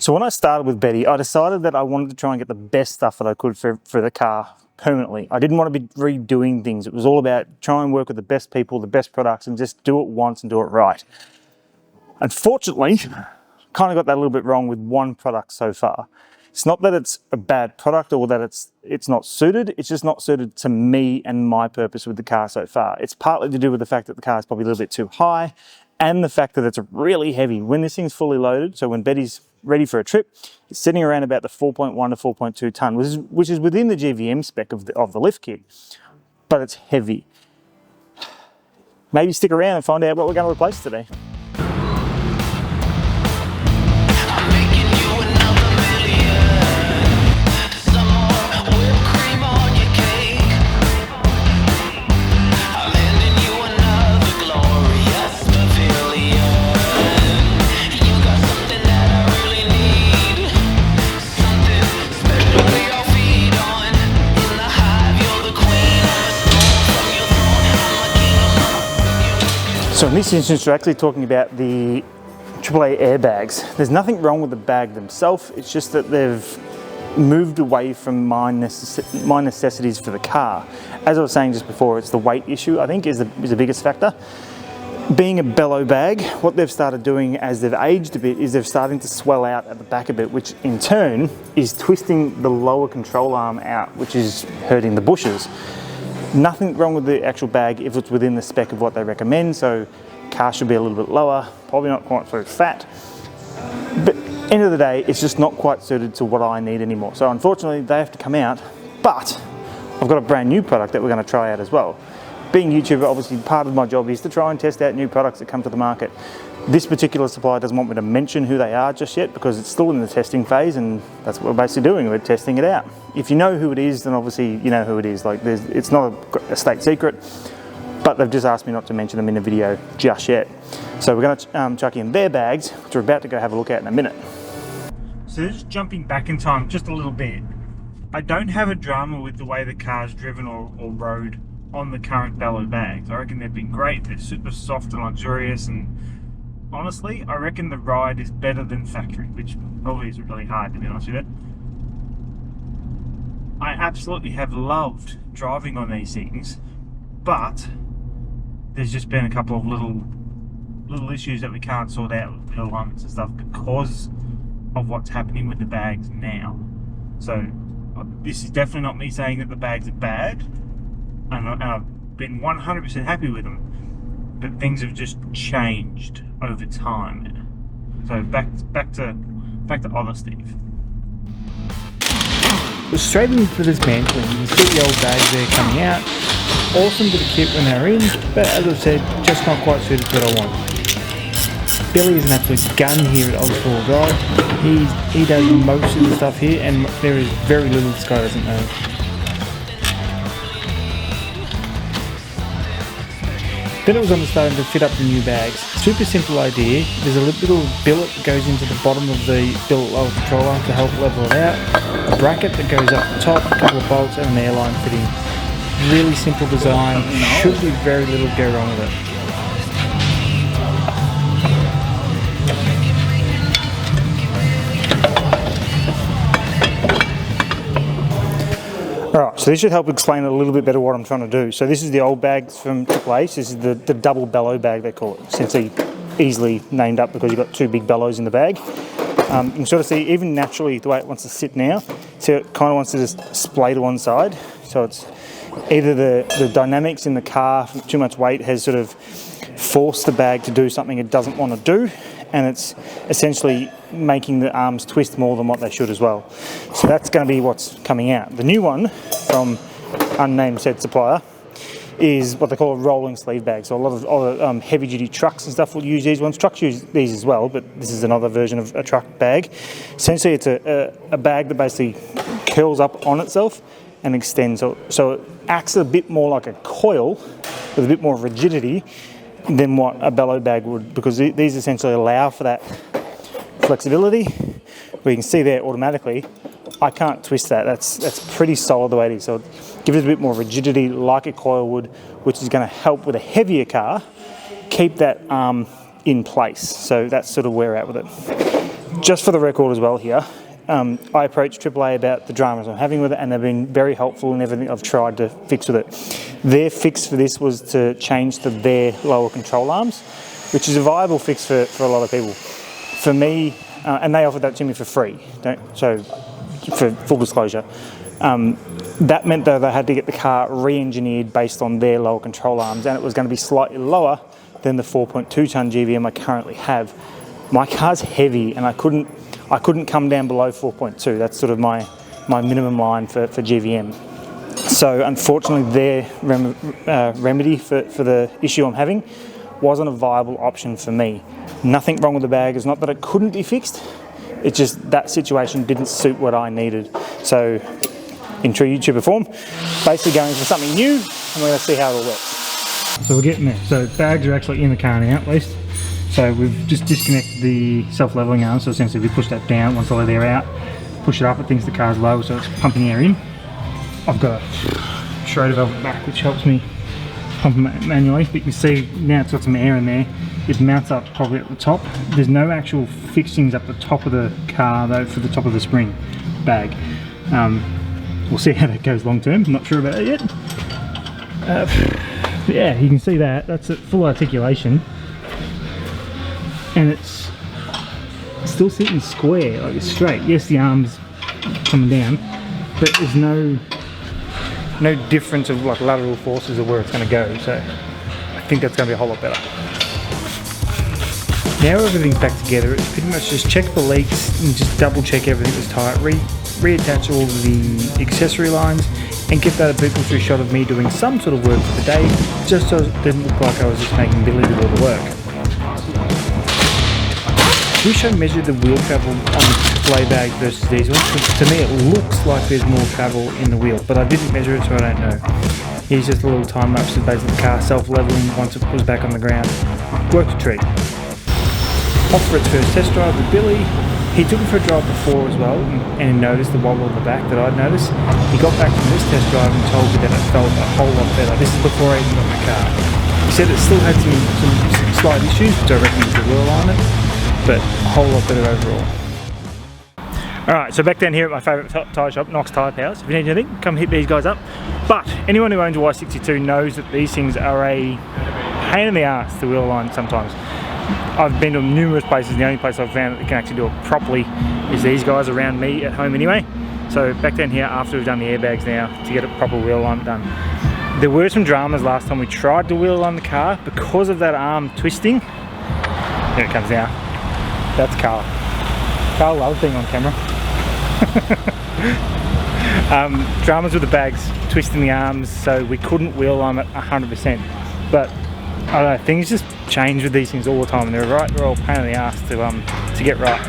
So when I started with Betty, I decided that I wanted to try and get the best stuff that I could for the car permanently. I didn't want to be redoing things. It was all about trying and work with the best people, the best products, and just do it once and do it right. Unfortunately, kind of got that a little bit wrong with one product so far. It's not that it's a bad product or that it's not suited, it's just not suited to me and my purpose with the car so far. It's partly to do with the fact that the car is probably a little bit too high and the fact that it's really heavy. When this thing's fully loaded, so when Betty's ready for a trip, it's sitting around about the 4.1 to 4.2 tonne, which is within the GVM spec of the lift kit, but it's heavy. Maybe stick around and find out what we're going to replace today. So in this instance, we're actually talking about the Triple A airbags. There's nothing wrong with the bag themselves, it's just that they've moved away from my necessities for the car. As I was saying just before, it's the weight issue, I think, is the biggest factor. Being a bellow bag, what they've started doing as they've aged a bit is they're starting to swell out at the back a bit, which in turn is twisting the lower control arm out, which is hurting the bushes. Nothing wrong with the actual bag if it's within the spec of what they recommend, so car should be a little bit lower, probably not quite so fat, but end of the day, it's just not quite suited to what I need anymore. So unfortunately, they have to come out, but I've got a brand new product that we're going to try out as well. Being a YouTuber, obviously part of my job is to try and test out new products that come to the market. This particular supplier doesn't want me to mention who they are just yet because it's still in the testing phase, and that's what we're basically doing, we're testing it out. If you know who it is, then obviously you know who it is. Like, it's not a state secret, but they've just asked me not to mention them in the video just yet. So we're going to chuck in their bags, which we're about to go have a look at in a minute. So just jumping back in time just a little bit, I don't have a drama with the way the car's driven or rode on the current bellow bags. I reckon they've been great, they're super soft and luxurious, and honestly, I reckon the ride is better than factory, which probably is really hard, to be honest with you. I absolutely have loved driving on these things, but there's just been a couple of little issues that we can't sort out with the alignments and stuff because of what's happening with the bags now. So this is definitely not me saying that the bags are bad, and I've been 100% happy with them, but things have just changed over time. So back to other Steve. We're straight into dismantling. You can see the old bags there coming out. Awesome bit of kit when they're in, but as I've said, just not quite suited to what I want. Billy is an absolute gun here at Old Four Drive. He does most of the stuff here, and there is very little this guy doesn't know. Then it was on to starting to fit up the new bags. Super simple idea. There's a little billet that goes into the bottom of the billet lower control arm to help level it out. A bracket that goes up the top, a couple of bolts, and an airline fitting. Really simple design. Should be very little go wrong with it. Alright, so this should help explain a little bit better what I'm trying to do. So this is the old bags from Triple A. This is the double bellow bag, they call it. Essentially easily named up because you've got two big bellows in the bag. You can sort of see, even naturally, the way it wants to sit now, so it kind of wants to just splay to one side. So it's either the dynamics in the car from too much weight has sort of forced the bag to do something it doesn't want to do, and it's essentially making the arms twist more than what they should as well. So that's going to be what's coming out. The new one from unnamed said supplier is what they call a rolling sleeve bag. So a lot of heavy duty trucks and stuff will use these ones. Trucks use these as well, but this is another version of a truck bag. Essentially it's a bag that basically curls up on itself and extends. So it acts a bit more like a coil with a bit more rigidity than what a bellow bag would, because these essentially allow for that flexibility. Where you can see there automatically, I can't twist that. That's pretty solid the way it is. So it gives it a bit more rigidity like a coil would, which is going to help with a heavier car keep that arm in place. So that's sort of where we're at with it. Just for the record as well here, I approached AAA about the dramas I'm having with it, and they've been very helpful in everything I've tried to fix with it. Their fix for this was to change to their lower control arms, which is a viable fix for a lot of people. For me, and they offered that to me for free, so for full disclosure, that meant that I had to get the car re-engineered based on their lower control arms, and it was going to be slightly lower than the 4.2 tonne GVM I currently have. My car's heavy, and I couldn't come down below 4.2. That's sort of my minimum line for GVM. So unfortunately, their remedy for the issue I'm having wasn't a viable option for me. Nothing wrong with the bag. It's not that it couldn't be fixed. It's just that situation didn't suit what I needed. So in true YouTuber form, basically going for something new, and we're going to see how it all works. So we're getting there. So bags are actually in the car now, at least. So we've just disconnected the self-leveling arm, so essentially we push that down once the leather out, push it up, it thinks the car's low, so it's pumping air in. I've got a Schroeder valve at the back which helps me pump it manually, but you can see now it's got some air in there. It mounts up probably at the top. There's no actual fixings up the top of the car though for the top of the spring bag. We'll see how that goes long term, I'm not sure about it yet. Yeah, you can see that, that's at full articulation. And it's still sitting square, like it's straight. Yes, the arm's coming down, but there's no difference of like lateral forces of where it's going to go. So I think that's going to be a whole lot better. Now everything's back together, it's pretty much just check the leaks and just double check everything was tight, reattach all the accessory lines, and get that a biblical shot of me doing some sort of work for the day, just so it didn't look like I was just making Billy do all the work. I wish I measured the wheel travel on the AAA bag versus these ones, because to me it looks like there's more travel in the wheel, but I didn't measure it, so I don't know. Here's just a little time lapse of basically the car self-leveling once it was back on the ground. Worked a treat. Off for its first test drive with Billy. He took it for a drive before as well, and he noticed the wobble in the back that I'd noticed. He got back from this test drive and told me that it felt a whole lot better. This is before I even got my car. He said it still had some slight issues, which I reckon was the wheel on it, but a whole lot better overall. Alright, so back down here at my favourite tyre shop, Knox Tyre Powers. If you need anything, come hit these guys up. But anyone who owns a Y62 knows that these things are a pain in the arse to wheel align sometimes. I've been to numerous places, the only place I've found that can actually do it properly is these guys around me at home anyway. So back down here after we've done the airbags now to get a proper wheel alignment done. There were some dramas last time we tried to wheel align the car because of that arm twisting. Here it comes now. That's Carl. Carl loves being on camera. Dramas with the bags, twisting the arms, so we couldn't wheel align it 100%. But I don't know, things just change with these things all the time, and they're all pain in the ass to get right.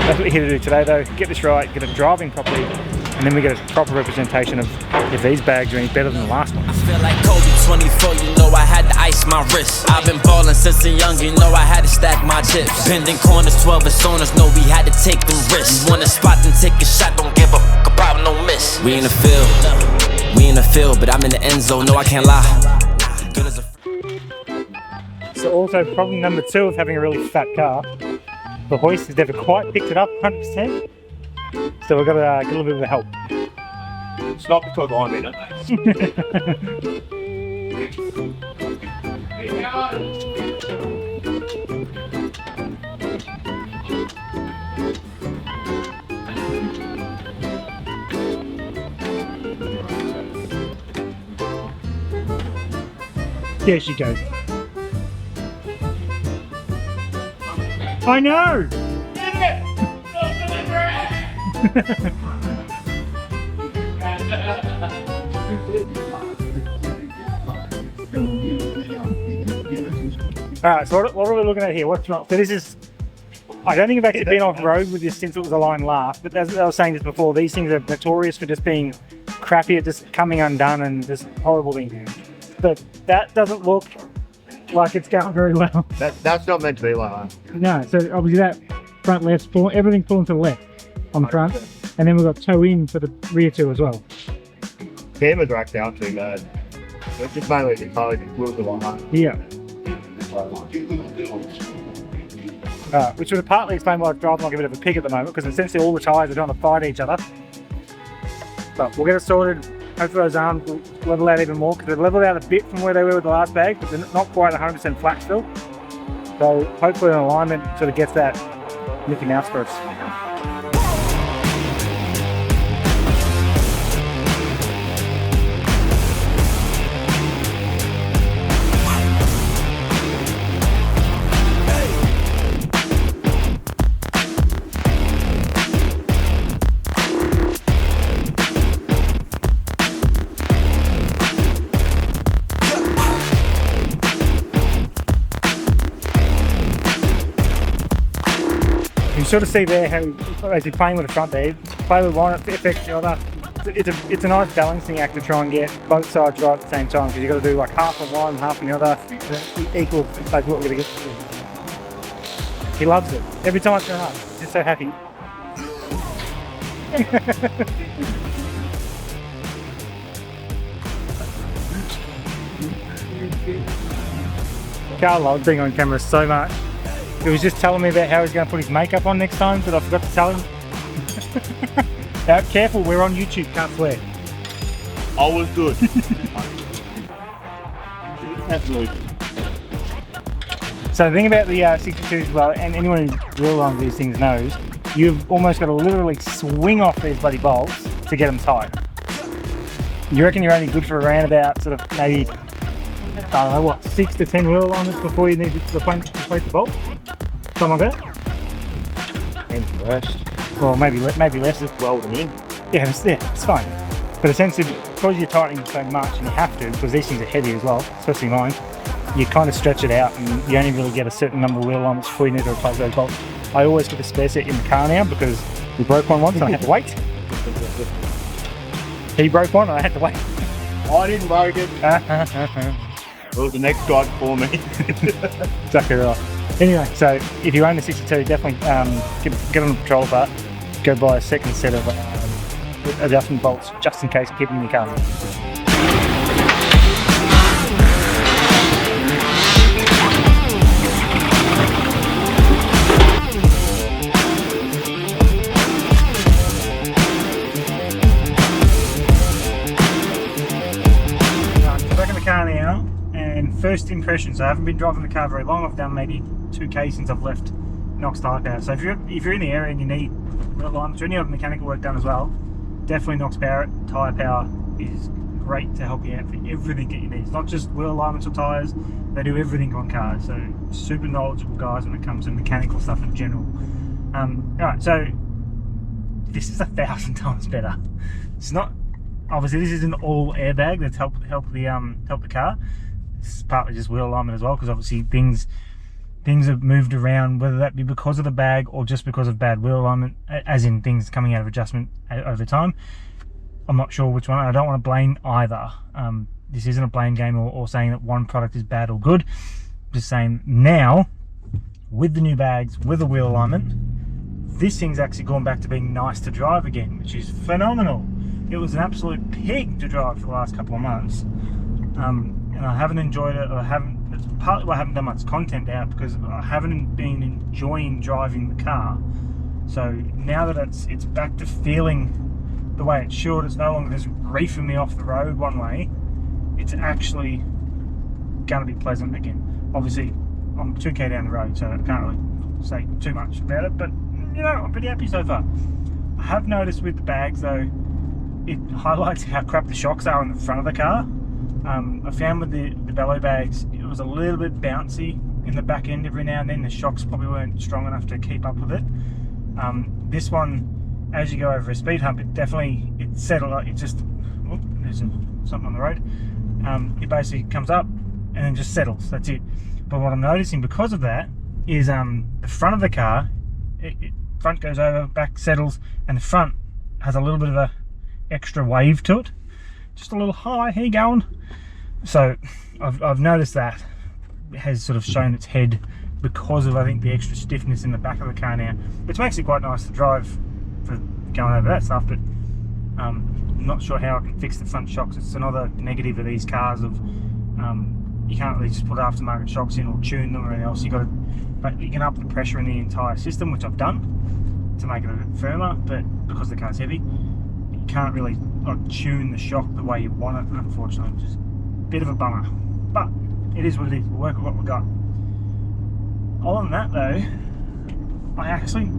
That's what we're here to do today though, get this right, get it driving properly, and then we get a proper representation of if these bags are any better than the last one. I feel like Kobe 24, you know I had to ice my wrist. I've been balling since a young, you know I had to stack my chips. Bending corners, 12 personas, know we had to take them risks. You want a spot and take a shot, don't give a fuck about no miss. We in the field, but I'm in the end zone, no I can't lie. Good as a So also problem number 2 of having a really fat car, the hoist has never quite picked it up 100%, so we've got to get a little bit of help. It's not because I'm in it. There she goes. I know! Alright, so what are we looking at here? What's wrong? So this is, I don't think I've actually been off road with this since it was a line last, but as I was saying this before, these things are notorious for just being crappy at just coming undone and just horrible things. But that doesn't look like it's going very well. That's not meant to be like that. No, so obviously that front left's pulling, everything's pulling to the left on the front, and then we've got toe in for the rear two as well. Cameras racked out too bad. It's just mainly the car, the wheels are like that. Yeah. Which would partly explain why I'm driving like a bit of a pig at the moment, because essentially all the tyres are trying to fight each other. But we'll get it sorted. Hopefully those arms will level out even more, because they've leveled out a bit from where they were with the last bag, but they're not quite 100% flat still. So hopefully an alignment sort of gets that Mickey Mouse for us. You sort of see there how, as you're playing with the front there, play with one, it affects the other. It's a nice balancing act to try and get both sides right at the same time, because you've got to do like half on one, half on the other, equal, like what we're going to get. He loves it. Every time I turn up, he's just so happy. Carl loves being on camera so much. He was just telling me about how he's going to put his makeup on next time, but I forgot to tell him. Now, careful, we're on YouTube, can't swear. Always good. Absolutely. So the thing about the 62 as well, and anyone who's real on these things knows, you've almost got to literally swing off these bloody bolts to get them tight. You reckon you're only good for around about sort of maybe, I don't know what, 6 to 10 wheel alignments before you need to replace the bolt? Something like that? And worst. Well, maybe less. Weld them in. Yeah, it's fine. But essentially, because you're tightening so much, and you have to, because these things are heavy as well, especially mine, you kind of stretch it out, and you only really get a certain number of wheel alignments before you need to replace those bolts. I always put the spare set in the car now, because we broke one once and I had to wait. He broke one and I had to wait. I didn't break it. It was the next guy before me. Exactly right. Anyway, so if you own the 62, definitely get on the Patrol part, go buy a second set of adjustment bolts, just in case you keep them in your car. Back in the car now, and first impressions, I haven't been driving the car very long. I've done maybe 2k since I've left Knox Tyre Power. So if you're in the area and you need wheel alignments or any other mechanical work done as well, definitely Knox Tyre Power is great to help you out for everything that you need. It's not just wheel alignments or tyres, they do everything on cars. So super knowledgeable guys when it comes to mechanical stuff in general. Alright, so this is 1,000 times better. It's not, obviously this is an all airbag that's help the car. It's partly just wheel alignment as well, because obviously things have moved around, whether that be because of the bag or just because of bad wheel alignment, as in things coming out of adjustment over time. I'm not sure which one. I don't want to blame either. This isn't a blame game or saying that one product is bad or good. Just saying now, with the new bags, with the wheel alignment, this thing's actually gone back to being nice to drive again, which is phenomenal. It was an absolute pig to drive for the last couple of months. And I haven't enjoyed it. It's partly why I haven't done much content out, because I haven't been enjoying driving the car. So now that it's back to feeling the way it should, it's no longer just reefing me off the road one way, it's actually going to be pleasant again. Obviously, I'm 2k down the road, so I can't really say too much about it, but you know, I'm pretty happy so far. I have noticed with the bags though, it highlights how crap the shocks are in the front of the car. I found with the bellow bags, it was a little bit bouncy in the back end every now and then. The shocks probably weren't strong enough to keep up with it. This one, as you go over a speed hump, it settled. It just, oh, there's something on the road. It basically comes up and then just settles. That's it. But what I'm noticing because of that is the front of the car, front goes over, back settles, and the front has a little bit of a extra wave to it. Just a little high, here you going. So I've noticed that has sort of shown its head because of, I think, the extra stiffness in the back of the car now, which makes it quite nice to drive for going over that stuff. But I'm not sure how I can fix the front shocks. It's another negative of these cars of you can't really just put aftermarket shocks in or tune them or anything else. You've got to but you can up the pressure in the entire system, which I've done to make it a bit firmer, but because the car's heavy, you can't really tune the shock the way you want it, unfortunately, which is a bit of a bummer. But it is what it is. We'll work with what we've got. Other than that though, I actually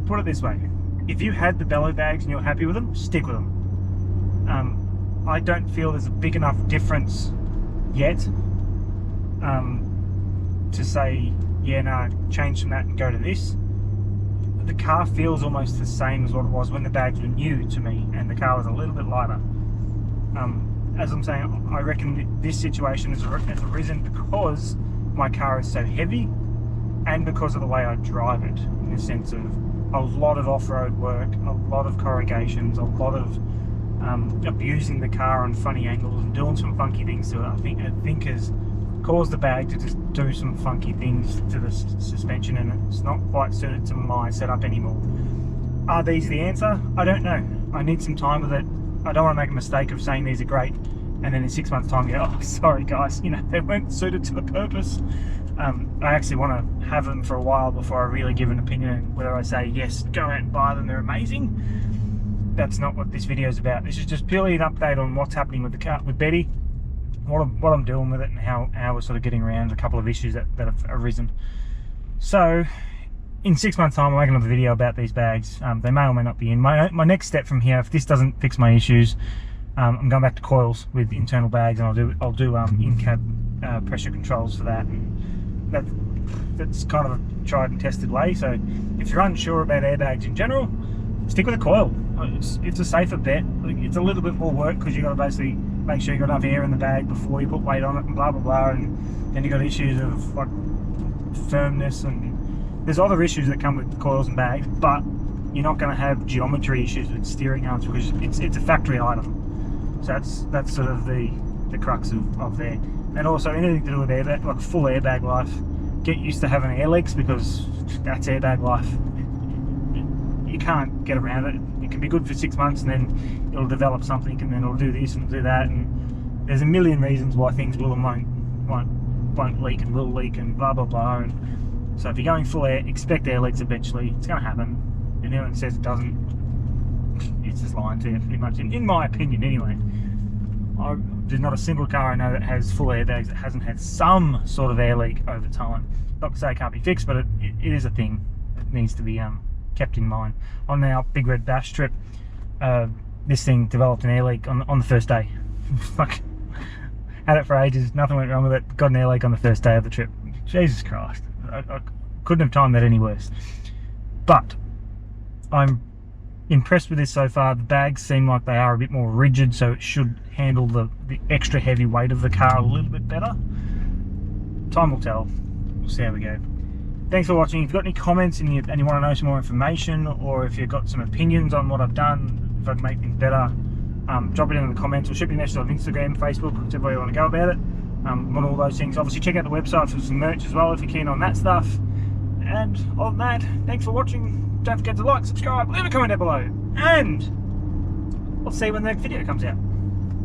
put it this way: if you had the bellow bags and you're happy with them, stick with them. I don't feel there's a big enough difference yet to say, yeah, no, change from that and go to this. The car feels almost the same as what it was when the bags were new to me and the car was a little bit lighter. As I'm saying, I reckon this situation has arisen because my car is so heavy and because of the way I drive it, in the sense of a lot of off-road work, a lot of corrugations, a lot of abusing the car on funny angles and doing some funky things to it. I think has caused the bag to just do some funky things to the suspension, and it's not quite suited to my setup anymore. Are these the answer? I don't know. I need some time with it. I don't want to make a mistake of saying these are great and then in 6 months time go, oh sorry guys, you know, they weren't suited to the purpose. I actually want to have them for a while before I really give an opinion, whether I say yes, go out and buy them, they're amazing. That's not what this video is about. This is just purely an update on what's happening with the car, with Betty, what I'm doing with it, and how we're sort of getting around a couple of issues that have arisen. So in 6 months time I'll make another video about these bags. They may or may not be in. My next step from here, if this doesn't fix my issues, I'm going back to coils with internal bags, and I'll do in-cab pressure controls for that. And that's kind of a tried and tested way. So if you're unsure about airbags in general, stick with a coil. It's a safer bet. It's a little bit more work because you've got to basically make sure you've got enough air in the bag before you put weight on it and blah blah blah, and then you've got issues of like firmness, and there's other issues that come with coils and bags, but you're not going to have geometry issues with steering arms because it's a factory item. So that's sort of the crux of there. And also anything to do with airbag, like full airbag life, get used to having air leaks because that's airbag life. You can't get around it. It can be good for 6 months and then it'll develop something, and then it'll do this and do that, and there's a million reasons why things will and won't leak and will leak and blah blah blah. And so if you're going full air, expect air leaks eventually. It's going to happen. And anyone that says it doesn't, it's just lying to you, pretty much, in my opinion anyway. There's not a single car I know that has full airbags that hasn't had some sort of air leak over time. Not to say it can't be fixed, but it is a thing that needs to be kept in mind. On our Big Red Bash trip, this thing developed an air leak on the first day. Fuck, had it for ages, nothing went wrong with it, got an air leak on the first day of the trip. Jesus Christ, I couldn't have timed that any worse. But I'm impressed with this so far. The bags seem like they are a bit more rigid, so it should handle the extra heavy weight of the car a little bit better. Time will tell. We'll see how we go. Thanks for watching. If you've got any comments and you want to know some more information, or if you've got some opinions on what I've done, if I can make things better, drop it in the comments or shoot me a message on Instagram, Facebook, whichever way you want to go about it. On all those things. Obviously check out the website for some merch as well if you're keen on that stuff. And other than that, thanks for watching. Don't forget to like, subscribe, leave a comment down below, and I'll see you when the next video comes out.